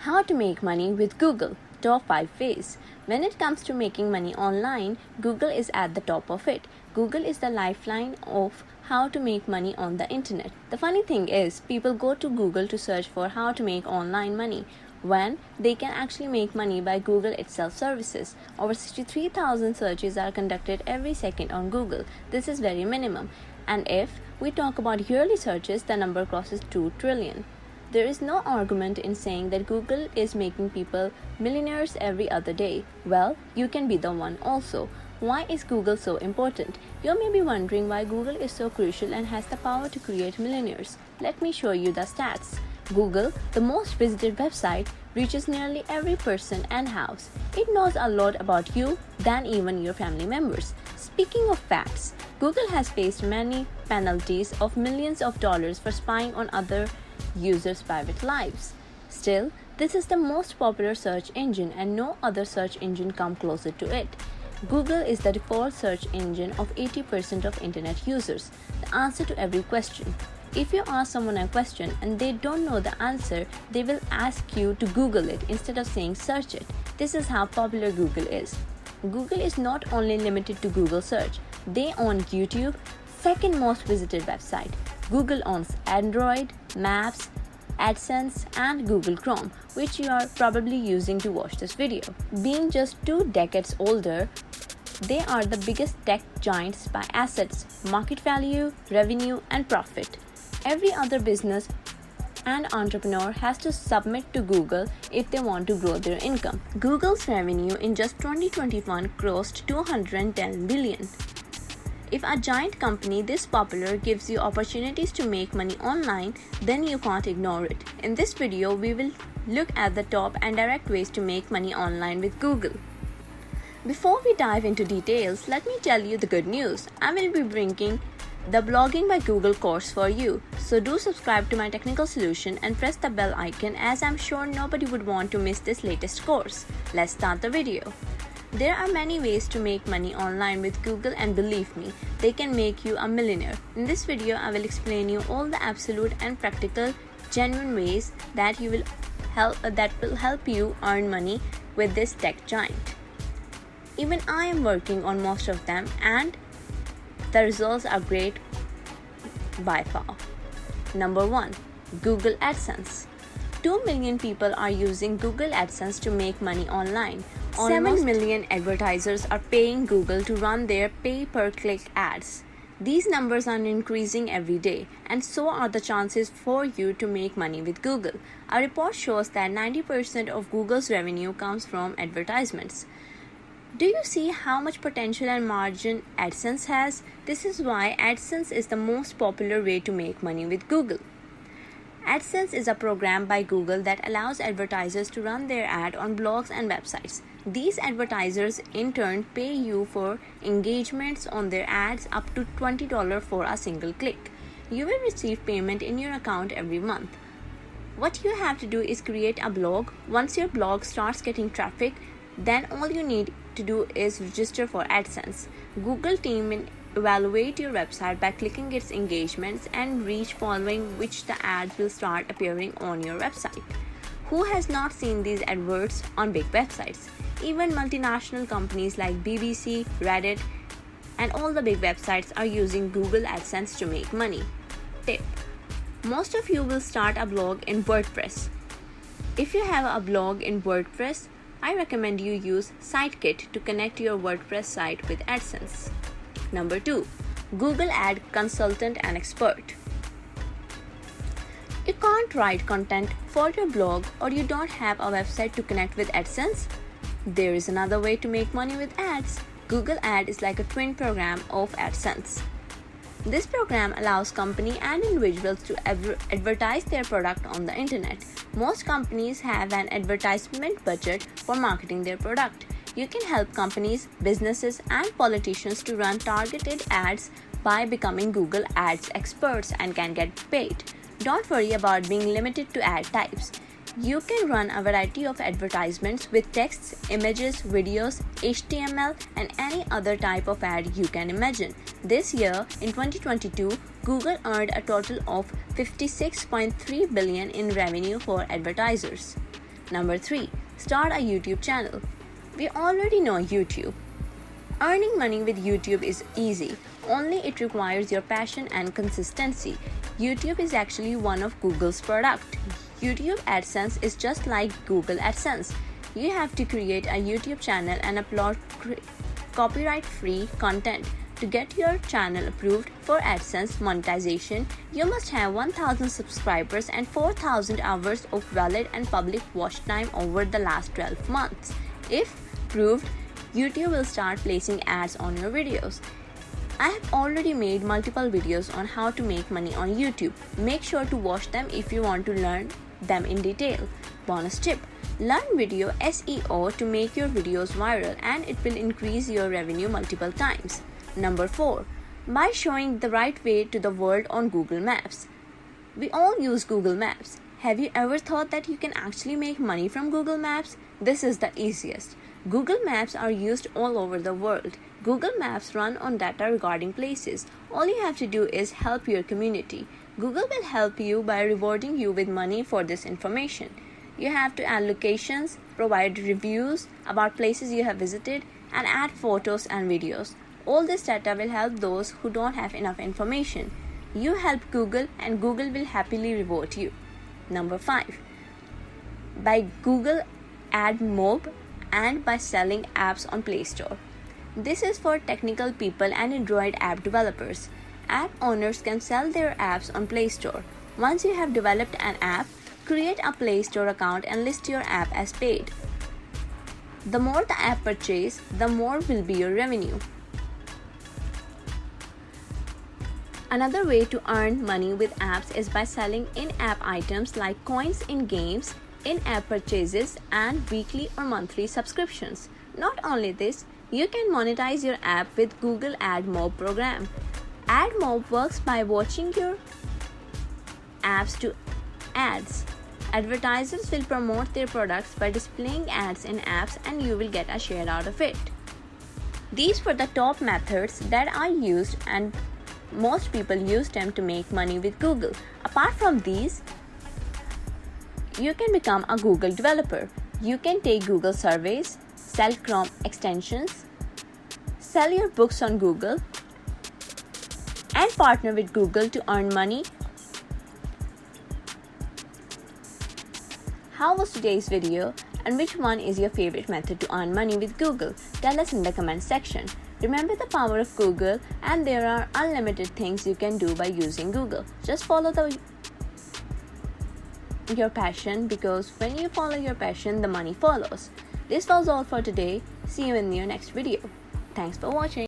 How to make money with Google. Top 5 ways. When it comes to making money online, Google is at the top of it. Google is the lifeline of how to make money on the internet. The funny thing is, people go to Google to search for how to make online money when they can actually make money by Google itself services. Over 63,000 searches are conducted every second on Google. This is very minimum. And if we talk about yearly searches, the number crosses 2 trillion. There is no argument in saying that Google is making people millionaires every other day. Well, you can be the one also. Why is Google so important? You may be wondering why Google is so crucial and has the power to create millionaires. Let me show you the stats. Google, the most visited website, reaches nearly every person and house. It knows a lot about you than even your family members. Speaking of facts, Google has faced many penalties of millions of dollars for spying on other users' private lives. Still, this is the most popular search engine and no other search engine comes closer to it. Google is the default search engine of 80% of internet users, the answer to every question. If you ask someone a question and they don't know the answer, they will ask you to Google it instead of saying search it. This is how popular Google is. Google is not only limited to Google search. They own YouTube, second most visited website. Google owns Android, Maps, AdSense, and Google Chrome, which you are probably using to watch this video. Being just 2 decades older, they are the biggest tech giants by assets, market value, revenue, and profit. Every other business and entrepreneur has to submit to Google if they want to grow their income. Google's revenue in just 2021 crossed 210 billion. If a giant company this popular gives you opportunities to make money online, then you can't ignore it. In this video, we will look at the top and direct ways to make money online with Google. Before we dive into details, let me tell you the good news. I will be bringing the Blogging by Google course for you. So do subscribe to my technical solution and press the bell icon, as I'm sure nobody would want to miss this latest course. Let's start the video. There are many ways to make money online with Google, and believe me, they can make you a millionaire. In this video, I will explain you all the absolute and practical, genuine ways that will help you earn money with this tech giant. Even I am working on most of them, and the results are great by far. Number 1. Google AdSense. 2 million people are using Google AdSense to make money online. 7 million advertisers are paying Google to run their pay-per-click ads. These numbers are increasing every day, and so are the chances for you to make money with Google. A report shows that 90% of Google's revenue comes from advertisements. Do you see how much potential and margin AdSense has? This is why AdSense is the most popular way to make money with Google. AdSense is a program by Google that allows advertisers to run their ad on blogs and websites. These advertisers in turn pay you for engagements on their ads up to $20 for a single click. You will receive payment in your account every month. What you have to do is create a blog. Once your blog starts getting traffic, then all you need to do is register for AdSense. Google team will evaluate your website by clicking its engagements and reach, following which the ads will start appearing on your website. Who has not seen these adverts on big websites? Even multinational companies like BBC, Reddit, and all the big websites are using Google AdSense to make money. Tip: most of you will start a blog in WordPress. If you have a blog in WordPress, I recommend you use SiteKit to connect your WordPress site with AdSense. Number 2. Google Ad Consultant and Expert. You can't write content for your blog, or you don't have a website to connect with AdSense? There is another way to make money with ads. Google Ad is like a twin program of AdSense. This program allows companies and individuals to advertise their product on the internet. Most companies have an advertisement budget for marketing their product. You can help companies, businesses, and politicians to run targeted ads by becoming Google Ads experts and can get paid. Don't worry about being limited to ad types. You can run a variety of advertisements with texts, images, videos, HTML, and any other type of ad you can imagine. This year, in 2022, Google earned a total of $56.3 billion in revenue for advertisers. Number 3. Start a YouTube channel. We already know YouTube. Earning money with YouTube is easy, only it requires your passion and consistency. YouTube is actually one of Google's product. YouTube AdSense is just like Google AdSense. You have to create a YouTube channel and upload copyright-free content. To get your channel approved for AdSense monetization, you must have 1,000 subscribers and 4,000 hours of valid and public watch time over the last 12 months. If approved, YouTube will start placing ads on your videos. I have already made multiple videos on how to make money on YouTube. Make sure to watch them if you want to learn them in detail. Bonus tip: learn video SEO to make your videos viral, and it will increase your revenue multiple times. Number 4. By showing the right way to the world on Google Maps. We all use Google Maps. Have you ever thought that you can actually make money from Google Maps? This is the easiest. Google Maps are used all over the world. Google Maps run on data regarding places. All you have to do is help your community. Google will help you by rewarding you with money for this information. You have to add locations, provide reviews about places you have visited, and add photos and videos. All this data will help those who don't have enough information. You help Google, and Google will happily reward you. Number 5. By Google AdMob and by selling apps on Play Store. This is for technical people and Android app developers. App owners can sell their apps on Play Store. Once you have developed an app, create a Play Store account and list your app as paid. The more the app purchase, the more will be your revenue. Another way to earn money with apps is by selling in-app items like coins in games, in-app purchases, and weekly or monthly subscriptions. Not only this, you can monetize your app with Google AdMob program. AdMob works by watching your apps to ads. Advertisers will promote their products by displaying ads in apps, and you will get a share out of it. These were the top methods that I used, and most people use them to make money with Google. Apart from these, you can become a Google developer. You can take Google surveys, sell Chrome extensions, sell your books on Google, and partner with Google to earn money. How was today's video, and which one is your favorite method to earn money with Google? Tell us in the comment section. Remember the power of Google, and there are unlimited things you can do by using Google. Just follow your passion, because when you follow your passion, the money follows. This was all for today. See you in your next video. Thanks for watching.